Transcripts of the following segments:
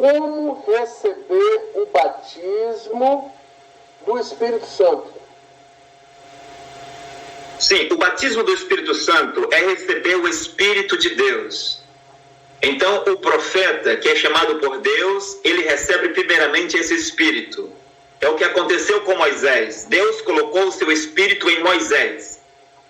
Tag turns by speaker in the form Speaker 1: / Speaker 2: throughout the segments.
Speaker 1: como receber o batismo do Espírito Santo.
Speaker 2: Sim, o batismo do Espírito Santo é receber o Espírito de Deus. Então, o profeta, que é chamado por Deus, ele recebe primeiramente esse Espírito. É o que aconteceu com Moisés. Deus colocou o seu Espírito em Moisés.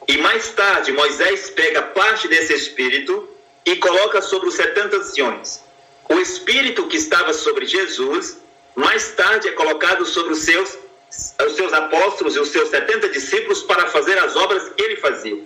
Speaker 2: E mais tarde, Moisés pega parte desse Espírito e coloca sobre os 70 anciões. O Espírito que estava sobre Jesus, mais tarde é colocado sobre os seus apóstolos e os seus 70 discípulos para fazer as obras que ele fazia.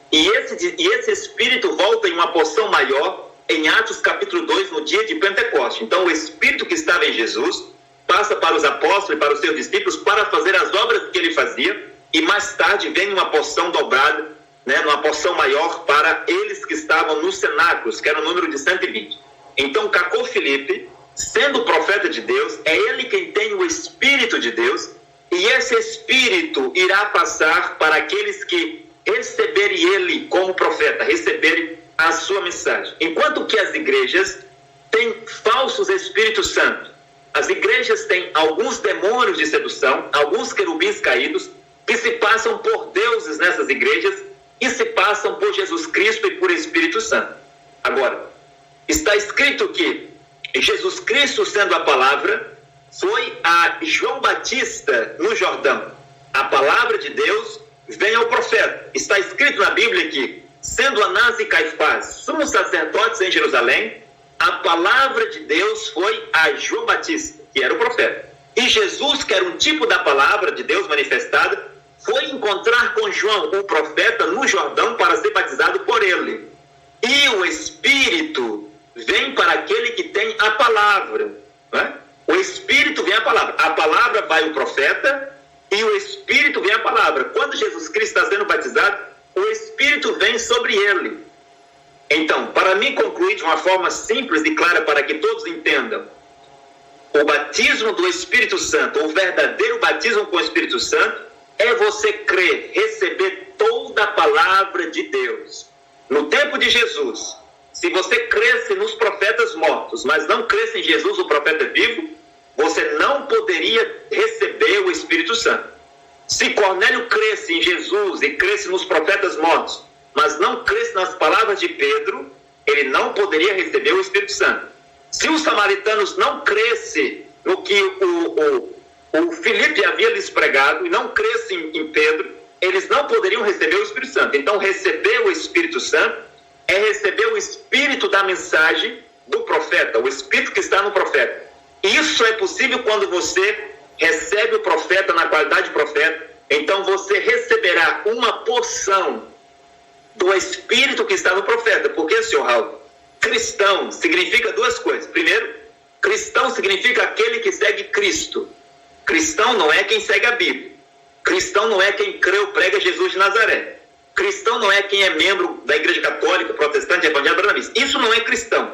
Speaker 2: E esse Espírito volta em uma porção maior em Atos capítulo 2, no dia de Pentecostes. Então, o Espírito que estava em Jesus passa para os apóstolos e para os seus discípulos para fazer as obras que ele fazia, e mais tarde vem uma porção dobrada, uma porção maior para eles que estavam nos cenáculos, que era o número de 120. Então, Cacô Filipe, sendo profeta de Deus, é ele quem tem o Espírito de Deus, e esse Espírito irá passar para aqueles que receberem ele como profeta, receberem a sua mensagem. Enquanto que as igrejas têm falsos Espíritos Santos. As igrejas têm alguns demônios de sedução, alguns querubins caídos, que se passam por deuses nessas igrejas e se passam por Jesus Cristo e por Espírito Santo. Agora, está escrito que Jesus Cristo, sendo a palavra, foi a João Batista no Jordão. A palavra de Deus vem ao profeta. Está escrito na Bíblia que, sendo Anás e Caifás sumos sacerdotes em Jerusalém, a palavra de Deus foi a João Batista, que era o profeta. E Jesus, que era um tipo da palavra de Deus manifestada, foi encontrar com João, o profeta, no Jordão para ser batizado por ele. E o Espírito vem para aquele que tem a palavra. O Espírito vem a palavra vai o profeta e o Espírito vem a palavra. Quando Jesus Cristo está sendo batizado, o Espírito vem sobre ele. Então, para mim concluir de uma forma simples e clara para que todos entendam, o batismo do Espírito Santo, o verdadeiro batismo com o Espírito Santo, é você crer, receber toda a palavra de Deus. No tempo de Jesus, se você cresce nos profetas mortos, mas não cresce em Jesus, o profeta vivo, você não poderia receber o Espírito Santo. Se Cornélio cresce em Jesus e cresce nos profetas mortos, mas não cresce nas palavras de Pedro, ele não poderia receber o Espírito Santo. Se os samaritanos não crescem no que o Filipe havia lhes pregado e não crescem em Pedro, eles não poderiam receber o Espírito Santo. Então, receber o Espírito Santo é receber o Espírito da mensagem do profeta, o Espírito que está no profeta. Isso é possível quando você recebe o profeta na qualidade de profeta. Então, você receberá uma porção do Espírito que está no profeta. Porque, senhor Raul, cristão significa duas coisas. Primeiro, cristão significa aquele que segue Cristo. Cristão não é quem segue a Bíblia. Cristão não é quem crê ou prega Jesus de Nazaré. Cristão não é quem é membro da Igreja Católica, Protestante, Evangélica, Branavista. Isso não é cristão.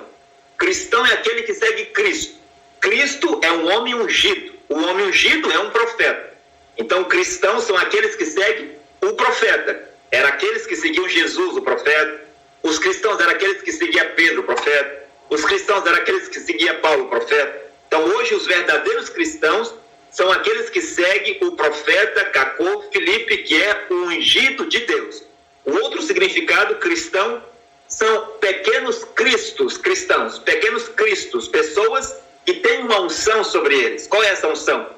Speaker 2: Cristão é aquele que segue Cristo. Cristo é um homem ungido. O homem ungido é um profeta. Então, cristãos são aqueles que seguem o profeta. Eram aqueles que seguiam Jesus, o profeta. Os cristãos eram aqueles que seguiam Pedro, o profeta. Os cristãos eram aqueles que seguiam Paulo, o profeta. Então, hoje, os verdadeiros cristãos são aqueles que seguem o profeta Cacô Filipe, que é o ungido de Deus. O outro significado cristão são pequenos cristos, cristãos, pequenos cristos, pessoas que têm uma unção sobre eles. Qual é essa unção?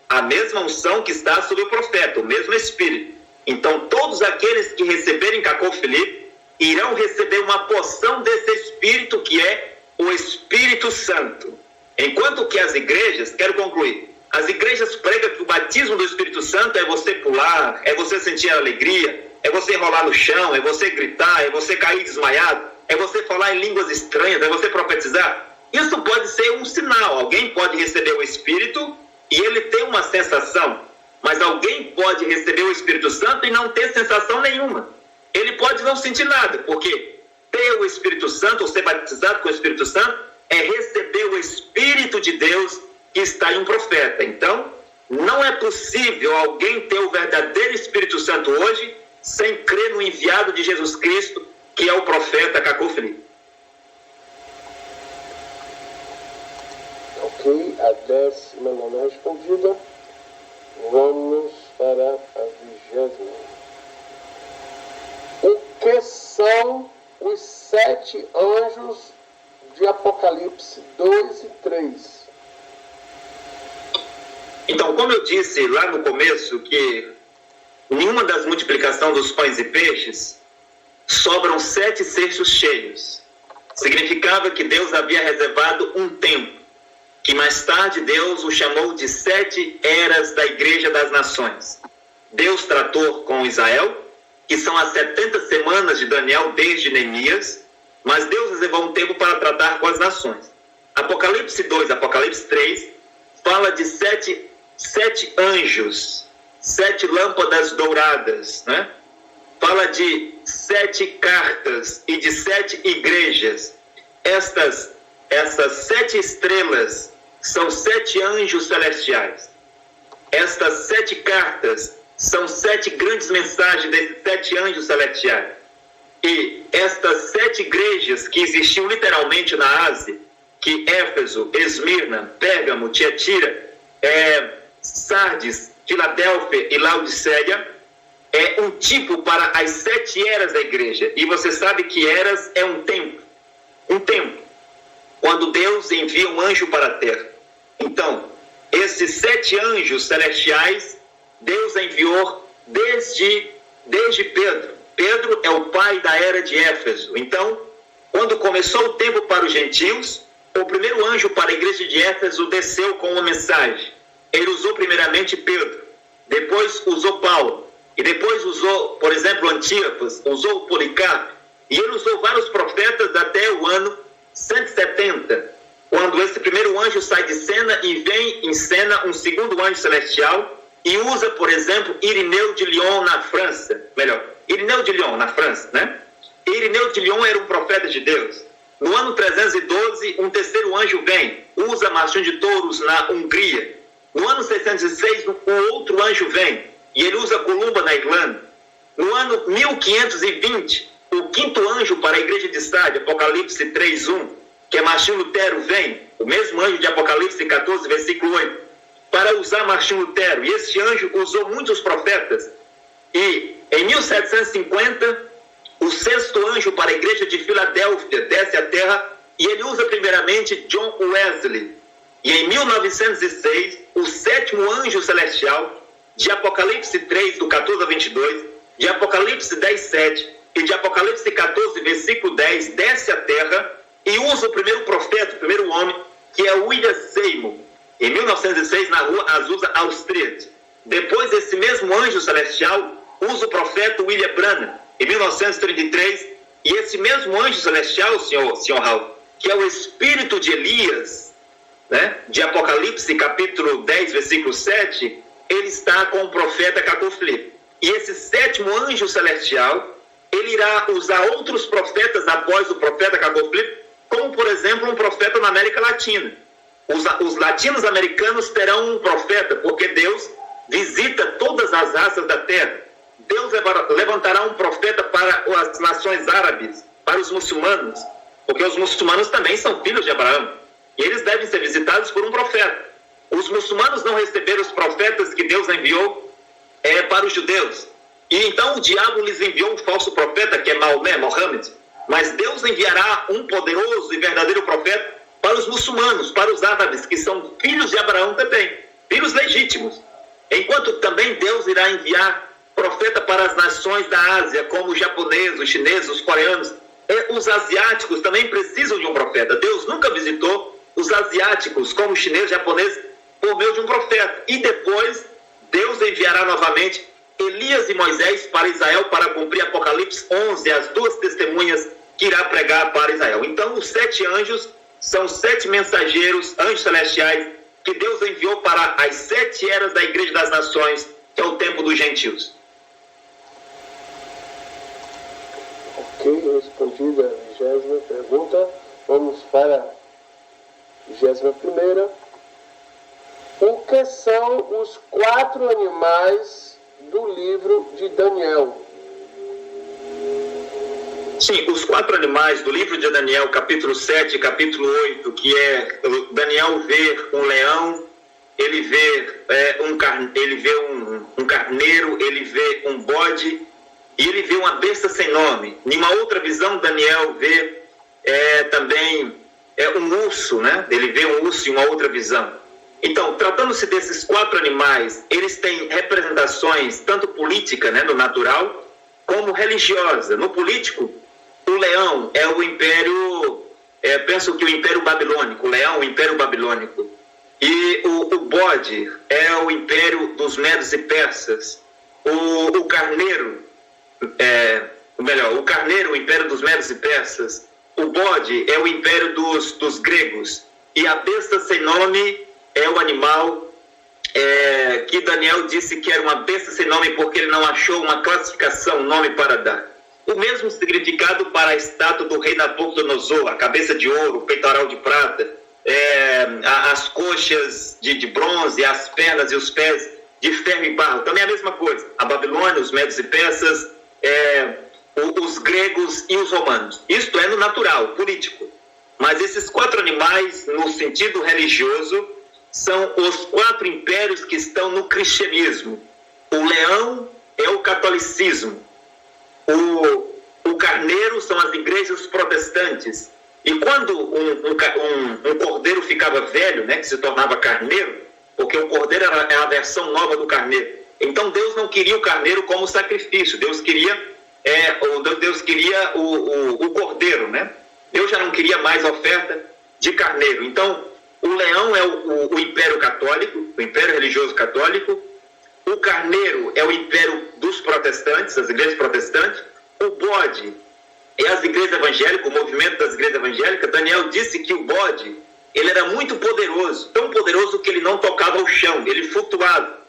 Speaker 2: A mesma unção que está sobre o profeta, o mesmo Espírito. Então, todos aqueles que receberem Cacô Filipe irão receber uma porção desse Espírito que é o Espírito Santo. Enquanto que as igrejas, quero concluir, as igrejas pregam que o batismo do Espírito Santo é você pular, é você sentir a alegria, é você rolar no chão, é você gritar, é você cair desmaiado, é você falar em línguas estranhas, é você profetizar. Isso pode ser um sinal. Alguém pode receber o Espírito e ele tem uma sensação, mas alguém pode receber o Espírito Santo e não ter sensação nenhuma. Ele pode não sentir nada, porque ter o Espírito Santo, ou ser batizado com o Espírito Santo, é receber o Espírito de Deus que está em um profeta. Então, não é possível alguém ter o verdadeiro Espírito Santo hoje sem crer no enviado de Jesus Cristo, que é o profeta Cacô Filipe.
Speaker 1: Ok, a 19ª respondida. Vamos para a 20ª. O que são os 7 anjos de Apocalipse 2 e 3?
Speaker 2: Então, como eu disse lá no começo, que nenhuma das multiplicações dos pães e peixes sobram 7 cestos cheios. Significava que Deus havia reservado um tempo, que mais tarde Deus o chamou de 7 eras da Igreja das Nações. Deus tratou com Israel, que são as 70 semanas de Daniel desde Neemias, mas Deus reservou um tempo para tratar com as nações. Apocalipse 2, Apocalipse 3, fala de 7 anjos, 7 lâmpadas douradas, né? Fala de 7 cartas e de 7 igrejas. Essas 7 estrelas são 7 anjos celestiais. Estas 7 cartas são 7 grandes mensagens desses 7 anjos celestiais. E estas 7 igrejas que existiam literalmente na Ásia, que Éfeso, Esmirna, Pérgamo, Tiatira, Sardes, Filadélfia e Laodiceia, é um tipo para as 7 eras da igreja. E você sabe que eras é um tempo. Um tempo. Quando Deus envia um anjo para a terra. Então, esses 7 anjos celestiais, Deus enviou desde Pedro. Pedro é o pai da era de Éfeso. Então, quando começou o tempo para os gentios, o primeiro anjo para a igreja de Éfeso desceu com uma mensagem. Ele usou primeiramente Pedro, depois usou Paulo, e depois usou, por exemplo, Antípas, usou Policarpo, e ele usou vários profetas até o ano 170, quando esse primeiro anjo sai de cena e vem em cena um segundo anjo celestial, e usa, por exemplo, Irineu de Lyon na França. Irineu de Lyon na França, né? Irineu de Lyon era um profeta de Deus. No ano 312, um terceiro anjo vem, usa Martim de Touros na Hungria. No ano 606, um outro anjo vem, e ele usa Columba na Irlanda. No ano 1520, o quinto anjo para a igreja de Sardes, Apocalipse 3:1, que é Martim Lutero, vem, o mesmo anjo de Apocalipse 14, versículo 8, para usar Martim Lutero. E esse anjo usou muitos profetas. E em 1750, o sexto anjo para a igreja de Filadélfia desce à terra, e ele usa primeiramente John Wesley. E em 1906, o sétimo anjo celestial, de Apocalipse 3, do 14 a 22, de Apocalipse 10, 7 e de Apocalipse 14, versículo 10, desce à terra e usa o primeiro profeta, o primeiro homem, que é William Seymour, em 1906, na rua Azusa Austrias. Depois, esse mesmo anjo celestial usa o profeta William Branham, em 1933, e esse mesmo anjo celestial, senhor Raul, que é o espírito de Elias, né, de Apocalipse capítulo 10, versículo 7, ele está com o profeta Cacofli. E esse sétimo anjo celestial, ele irá usar outros profetas após o profeta Cacofli, como, por exemplo, um profeta na América Latina. Os latinos-americanos terão um profeta, porque Deus visita todas as raças da terra. Deus levantará um profeta para as nações árabes, para os muçulmanos, porque os muçulmanos também são filhos de Abraão, e eles devem ser visitados por um profeta. Os muçulmanos não receberam os profetas que Deus enviou para os judeus, e então o diabo lhes enviou um falso profeta, que é Maomé, Mohammed, mas Deus enviará um poderoso e verdadeiro profeta para os muçulmanos, para os árabes, que são filhos de Abraão também, filhos legítimos, enquanto também Deus irá enviar profeta para as nações da Ásia, como os japoneses, os chineses, os coreanos. Os asiáticos também precisam de um profeta. Deus nunca visitou os asiáticos, como os chineses, japoneses, por meio de um profeta. E depois, Deus enviará novamente Elias e Moisés para Israel para cumprir Apocalipse 11, as 2 testemunhas que irá pregar para Israel. Então, os 7 anjos são 7 mensageiros, anjos celestiais, que Deus enviou para as 7 eras da Igreja das Nações, que é o tempo dos gentios.
Speaker 1: Ok, respondida a 20ª pergunta. Vamos para a 21ª. O que são os 4 animais do livro de Daniel?
Speaker 2: Sim, os 4 animais do livro de Daniel, capítulo 7 e capítulo 8, que é Daniel vê um leão, ele vê um carneiro, ele vê um bode e ele vê uma besta sem nome. Em uma outra visão, Daniel vê também um urso, né? Ele vê um urso em uma outra visão. Então, tratando-se desses 4 animais, eles têm representações tanto política, né, no natural, como religiosa. No político, o leão é o império, penso que o império babilônico, o leão, o império babilônico. E o bode é o império dos medos e persas. O carneiro, o carneiro, o império dos medos e persas. O bode é o império dos gregos. E a besta sem nome é o animal que Daniel disse que era uma besta sem nome porque ele não achou uma classificação, um nome para dar. O mesmo significado para a estátua do rei Nabucodonosor, a cabeça de ouro, o peitoral de prata, as coxas de bronze, as pernas e os pés de ferro e barro. Também é a mesma coisa. A Babilônia, os medos e persas, os gregos e os romanos. Isto é no natural, político. Mas esses 4 animais, no sentido religioso, são os 4 impérios que estão no cristianismo. O leão é o catolicismo. O carneiro são as igrejas protestantes. E quando um cordeiro ficava velho, né, que se tornava carneiro, porque o cordeiro é a versão nova do carneiro. Então Deus não queria o carneiro como sacrifício. Deus queria o cordeiro, né? Deus já não queria mais oferta de carneiro. Então, o leão é o império católico, o império religioso católico. O carneiro é o império dos protestantes, as igrejas protestantes. O bode é as igrejas evangélicas, o movimento das igrejas evangélicas. Daniel disse que o bode, ele era muito poderoso, tão poderoso que ele não tocava o chão, ele flutuava.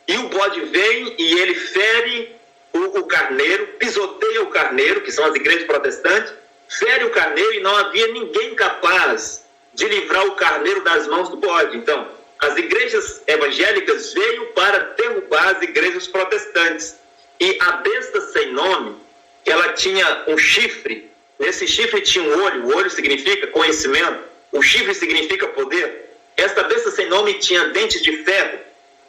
Speaker 2: E o bode vem e ele fere o carneiro, pisoteia o carneiro, que são as igrejas protestantes, fere o carneiro e não havia ninguém capaz de livrar o carneiro das mãos do bode. Então, as igrejas evangélicas veio para derrubar as igrejas protestantes. E a besta sem nome, ela tinha um chifre, nesse chifre tinha um olho, o olho significa conhecimento, o chifre significa poder. Esta besta sem nome tinha dentes de ferro,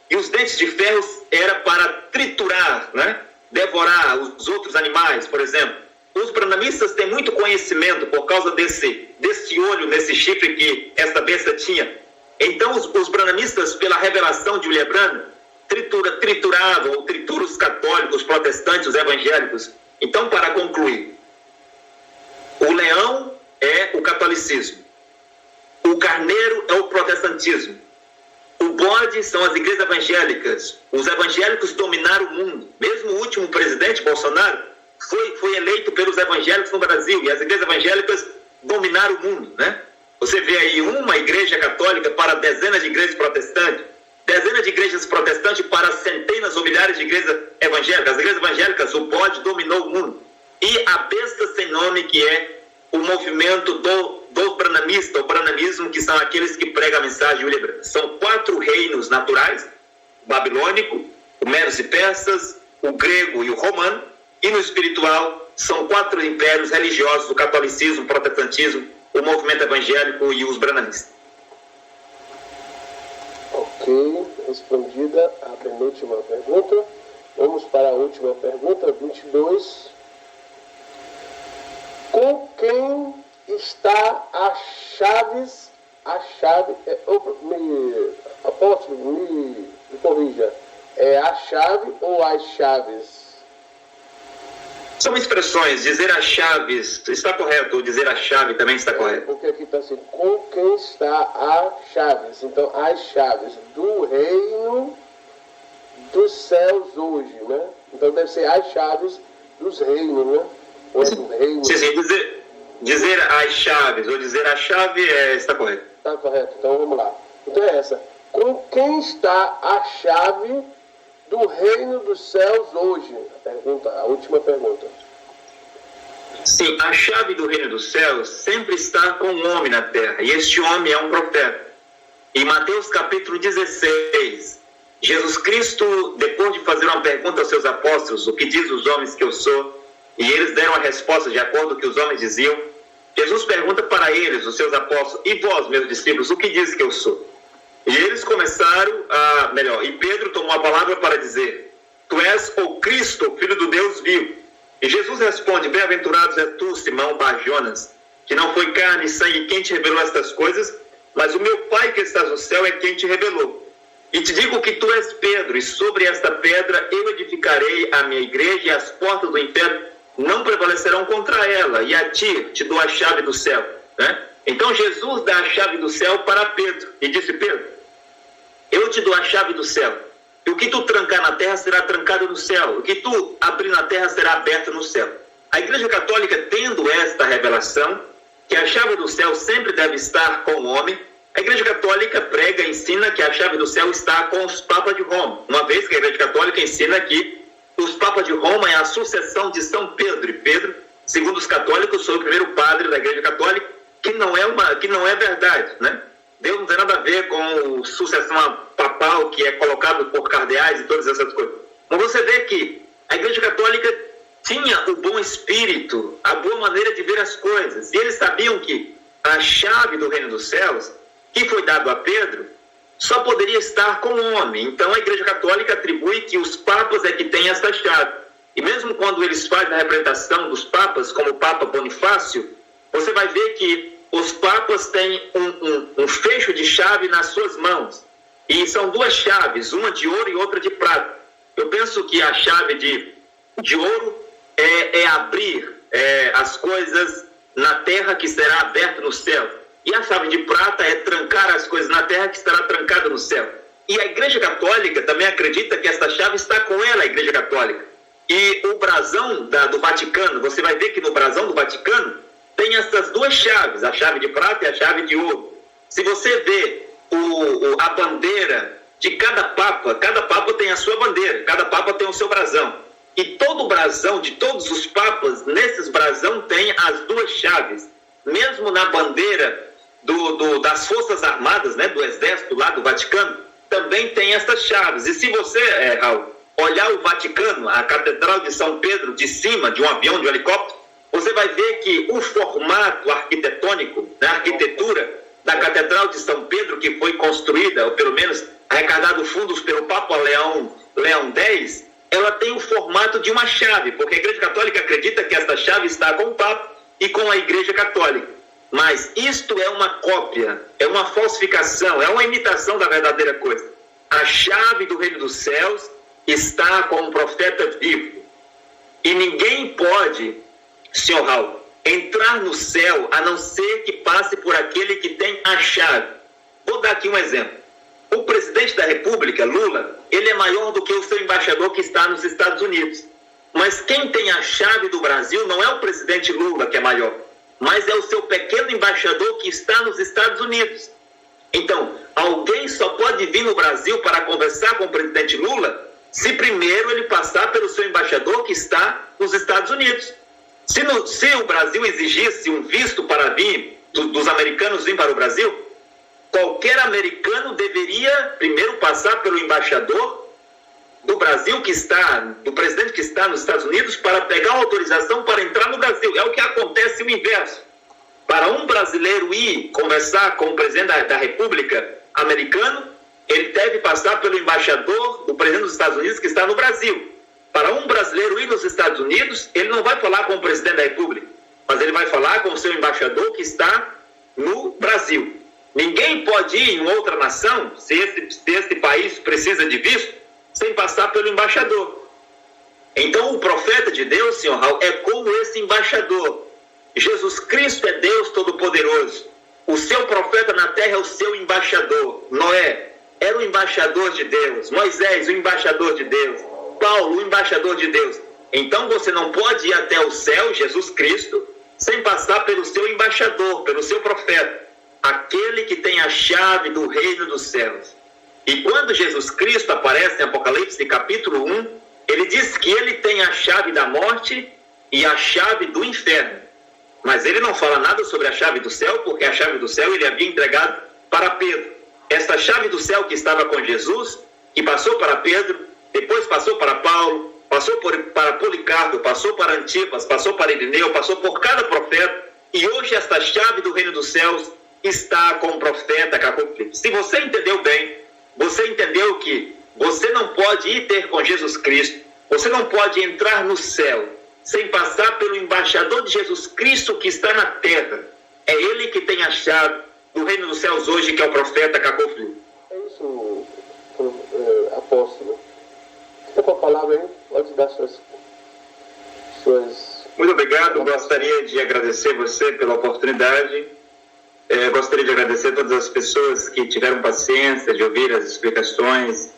Speaker 2: e os dentes de ferro era para triturar, né? Devorar os outros animais, por exemplo. Os branamistas têm muito conhecimento por causa desse olho, nesse chifre que esta besta tinha. Então os branamistas, pela revelação de William Branham, trituravam ou trituram os católicos, os protestantes, os evangélicos. Então, para concluir, o leão é o catolicismo, o carneiro é o protestantismo, o bode são as igrejas evangélicas. Os evangélicos dominaram o mundo. Mesmo o último presidente, Bolsonaro, foi eleito pelos evangélicos no Brasil, e as igrejas evangélicas dominaram o mundo, né? Você vê aí uma igreja católica para dezenas de igrejas protestantes, dezenas de igrejas protestantes para centenas ou milhares de igrejas evangélicas. As igrejas evangélicas, o bode dominou o mundo. E a besta sem nome, que é o movimento dos branamistas, o branamismo, que são aqueles que pregam a mensagem de William Branham. São 4 reinos naturais: o babilônico, o medos e persas, o grego e o romano. E no espiritual, são 4 impérios religiosos: o catolicismo, o protestantismo, o movimento evangélico e os branamistas.
Speaker 1: Ok, respondida a penúltima pergunta. Vamos para a última pergunta, 22. Com quem está a chave, apóstolo, me corrija, é a chave ou as chaves?
Speaker 2: São expressões. Dizer as chaves está correto, ou dizer a chave também está correto.
Speaker 1: Porque aqui está assim, com quem está a chaves. Então, as chaves do reino dos céus hoje, né? Então, deve ser as chaves dos reinos, né? Ou é do reino.
Speaker 2: Sim, dizer as chaves, ou dizer a chave está correto.
Speaker 1: Está correto, então vamos lá. Então é essa. Com quem está a chave do reino dos céus hoje? A última pergunta.
Speaker 2: Sim, a chave do reino dos céus sempre está com um homem na terra, e este homem é um profeta. Em Mateus capítulo 16, Jesus Cristo, depois de fazer uma pergunta aos seus apóstolos, o que diz os homens que eu sou, e eles deram a resposta de acordo com o que os homens diziam, Jesus pergunta para eles, os seus apóstolos: e vós, meus discípulos, o que diz que eu sou? E eles começaram e Pedro tomou a palavra para dizer: tu és o Cristo, o Filho do Deus vivo. E Jesus responde: bem-aventurados é tu, Simão Bar-Jonas, que não foi carne e sangue quem te revelou estas coisas, mas o meu Pai que estás no céu é quem te revelou. E te digo que tu és Pedro, e sobre esta pedra eu edificarei a minha igreja, e as portas do inferno não prevalecerão contra ela, e a ti te dou a chave do céu. Né? Então Jesus dá a chave do céu para Pedro, e disse: Pedro, eu te dou a chave do céu, e o que tu trancar na terra será trancado no céu, o que tu abrir na terra será aberto no céu. A Igreja Católica, tendo esta revelação, que a chave do céu sempre deve estar com o homem, a Igreja Católica prega e ensina que a chave do céu está com os papas de Roma, uma vez que a Igreja Católica ensina que os papas de Roma é a sucessão de São Pedro, e Pedro, segundo os católicos, foi o primeiro padre da Igreja Católica, que não é verdade, né? Deus não tem nada a ver com sucessão papal que é colocado por cardeais e todas essas coisas. Mas você vê que a Igreja Católica tinha o bom espírito, a boa maneira de ver as coisas, e eles sabiam que a chave do reino dos céus, que foi dado a Pedro, só poderia estar com o homem. Então a Igreja Católica atribui que os papas é que têm essa chave. E mesmo quando eles fazem a representação dos papas, como o Papa Bonifácio, você vai ver que os papas têm um fecho de chave nas suas mãos. E são duas chaves, uma de ouro e outra de prata. Eu penso que a chave de ouro é abrir as coisas na terra, que será aberta no céu. E a chave de prata é trancar as coisas na terra, que estará trancada no céu. E a Igreja Católica também acredita que esta chave está com ela, a Igreja Católica. E o brasão do Vaticano, você vai ver que no brasão do Vaticano tem essas duas chaves, a chave de prata e a chave de ouro. Se você vê a bandeira de cada papa tem a sua bandeira, cada papa tem o seu brasão. E todo o brasão de todos os papas, nesses brasão, tem as duas chaves. Mesmo na bandeira das Forças Armadas, né, do Exército lá do Vaticano, também tem essas chaves. E se você, Raul, olhar o Vaticano, a Catedral de São Pedro, de cima, de um avião, de um helicóptero, você vai ver que o formato arquitetônico, a arquitetura da Catedral de São Pedro, que foi construída, ou pelo menos arrecadado fundos pelo Papa Leão X, ela tem o formato de uma chave, porque a Igreja Católica acredita que esta chave está com o Papa e com a Igreja Católica. Mas isto é uma cópia, é uma falsificação, é uma imitação da verdadeira coisa. A chave do reino dos céus está com um profeta vivo. E ninguém pode, senhor Raul, entrar no céu a não ser que passe por aquele que tem a chave. Vou dar aqui um exemplo. O presidente da República, Lula, ele é maior do que o seu embaixador que está nos Estados Unidos. Mas quem tem a chave do Brasil não é o presidente Lula que é maior, mas é o seu pequeno embaixador que está nos Estados Unidos. Então, alguém só pode vir no Brasil para conversar com o presidente Lula se primeiro ele passar pelo seu embaixador que está nos Estados Unidos. Se o Brasil exigisse um visto para vir, dos americanos vir para o Brasil, qualquer americano deveria primeiro passar pelo embaixador do Brasil do presidente que está nos Estados Unidos, para pegar uma autorização para entrar no Brasil. É o que acontece o inverso. Para um brasileiro ir conversar com o presidente da República americano, ele deve passar pelo embaixador do presidente dos Estados Unidos que está no Brasil. Para um brasileiro ir nos Estados Unidos, ele não vai falar com o presidente da República, mas ele vai falar com o seu embaixador que está no Brasil. Ninguém pode ir em outra nação, se esse país precisa de visto, sem passar pelo embaixador. Então o profeta de Deus, senhor Raul, é como esse embaixador. Jesus Cristo é Deus Todo-Poderoso. O seu profeta na terra é o seu embaixador. Noé era o embaixador de Deus. Moisés, o embaixador de Deus. Paulo, o embaixador de Deus. Então você não pode ir até o céu, Jesus Cristo, sem passar pelo seu embaixador, pelo seu profeta, aquele que tem a chave do reino dos céus. E quando Jesus Cristo aparece em Apocalipse capítulo 1, ele diz que ele tem a chave da morte e a chave do inferno. Mas ele não fala nada sobre a chave do céu, porque a chave do céu ele havia entregado para Pedro. Esta chave do céu que estava com Jesus, que passou para Pedro, depois passou para Paulo passou para Policarpo, passou para Antipas, passou para Irineu, passou por cada profeta, e hoje esta chave do reino dos céus está com o profeta Cacofilipe. Se você entendeu bem, você entendeu que você não pode ir ter com Jesus Cristo, você não pode entrar no céu sem passar pelo embaixador de Jesus Cristo que está na terra. É ele que tem a chave do reino dos céus hoje, que é o profeta Cacofilipe.
Speaker 1: É isso, apóstolo. Fica com a palavra aí, pode dar suas...
Speaker 2: Muito obrigado, gostaria de agradecer você pela oportunidade. Gostaria de agradecer a todas as pessoas que tiveram paciência de ouvir as explicações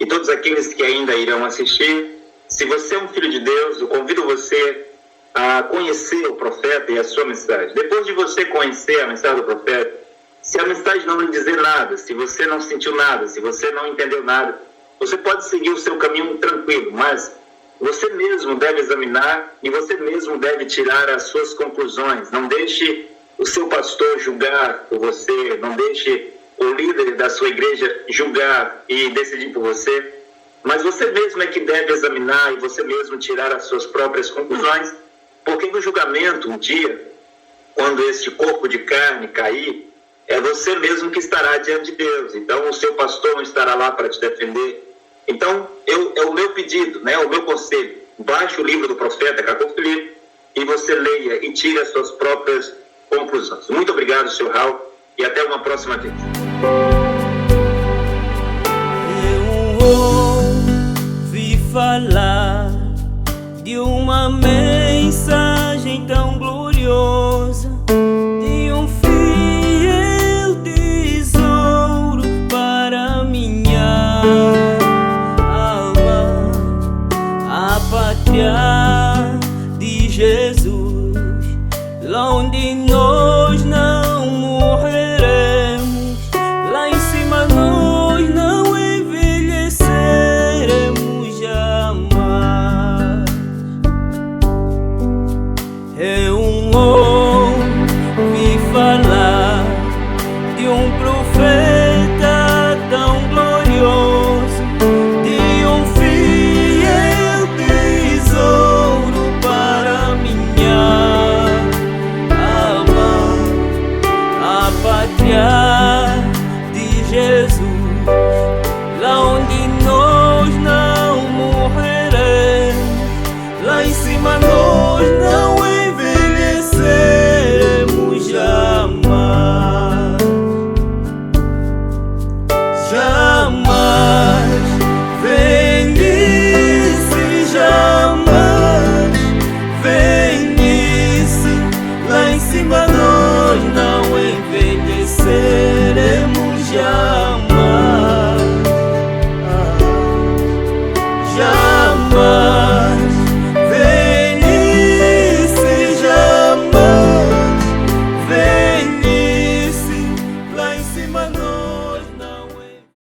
Speaker 2: e todos aqueles que ainda irão assistir. Se você é um filho de Deus, eu convido você a conhecer o profeta e a sua mensagem. Depois de você conhecer a mensagem do profeta, se a mensagem não lhe dizer nada, se você não sentiu nada, se você não entendeu nada, você pode seguir o seu caminho tranquilo, mas você mesmo deve examinar e você mesmo deve tirar as suas conclusões. Não deixe o seu pastor julgar por você, não deixe o líder da sua igreja julgar e decidir por você, mas você mesmo é que deve examinar e você mesmo tirar as suas próprias conclusões, porque no julgamento, um dia, quando este corpo de carne cair, é você mesmo que estará diante de Deus. Então o seu pastor não estará lá para te defender. Então é o meu pedido, né, o meu conselho: baixe o livro do profeta Cacofilipe e você leia e tire as suas próprias conclusões. Muito obrigado, Sr. Raul, e até uma próxima vez.
Speaker 3: Eu ouvi falar de uma mensagem tão gloriosa, de um fiel tesouro para minha alma, a pátria de Jesus, lá onde nós não morreremos, lá em cima nós não envelheceremos jamais. Eu ouvi falar de um profeta tão glorioso, de um fiel tesouro para minha alma, a pátria de Jesus.